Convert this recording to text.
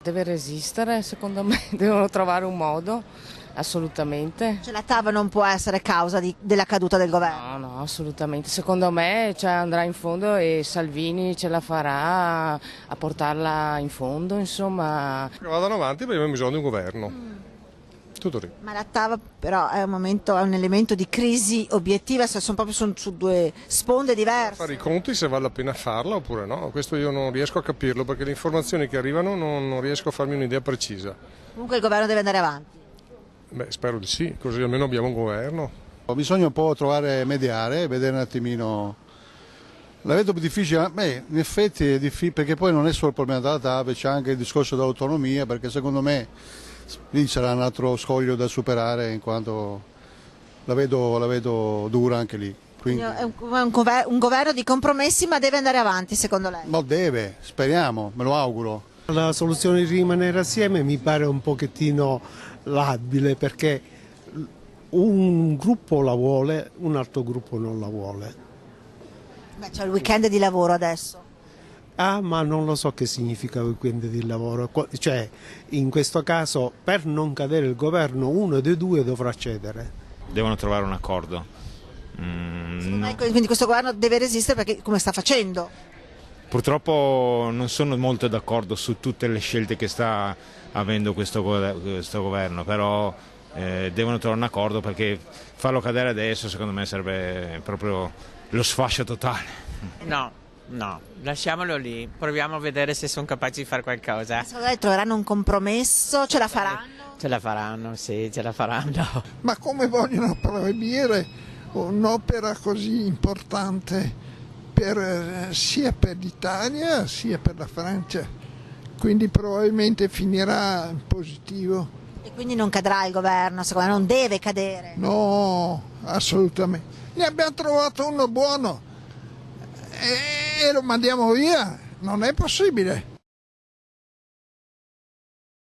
Deve resistere, secondo me, devono trovare un modo, assolutamente. Cioè la TAV non può essere causa della caduta del governo? No, no, assolutamente. Secondo me andrà in fondo e Salvini ce la farà a portarla in fondo, insomma. Che vadano avanti perché abbiamo bisogno di un governo. Tutto lì. Ma la TAV però è un elemento di crisi obiettiva, se sono proprio su due sponde diverse. Fare i conti se vale la pena farla oppure no, questo io non riesco a capirlo perché le informazioni che arrivano non riesco a farmi un'idea precisa. Comunque il governo deve andare avanti. Beh, spero di sì, così almeno abbiamo un governo. Bisogna un po' trovare, mediare, vedere un attimino. La vedo più difficile, in effetti è difficile perché poi non è solo il problema della TAV, c'è anche il discorso dell'autonomia, perché secondo me lì sarà un altro scoglio da superare in quanto la vedo dura anche lì. Quindi è un governo di compromessi, ma deve andare avanti secondo lei? No, deve, speriamo, me lo auguro. La soluzione di rimanere assieme mi pare un pochettino labile perché un gruppo la vuole, un altro gruppo non la vuole. Beh, c'è il weekend di lavoro adesso. Ah, ma non lo so che significa weekend di lavoro, cioè in questo caso per non cadere il governo uno dei due dovrà cedere. Devono trovare un accordo. No. Quindi questo governo deve resistere perché come sta facendo? Purtroppo non sono molto d'accordo su tutte le scelte che sta avendo questo governo, però devono trovare un accordo perché farlo cadere adesso secondo me sarebbe proprio lo sfascio totale. No, lasciamolo lì, proviamo a vedere se sono capaci di fare qualcosa. Secondo lei troveranno un compromesso? Ce la faranno? Ce la faranno, sì, ce la faranno. Ma come vogliono proibire un'opera così importante sia per l'Italia sia per la Francia? Quindi probabilmente finirà in positivo. E quindi non cadrà il governo, secondo me non deve cadere. No, assolutamente. Ne abbiamo trovato uno buono e lo mandiamo via, non è possibile.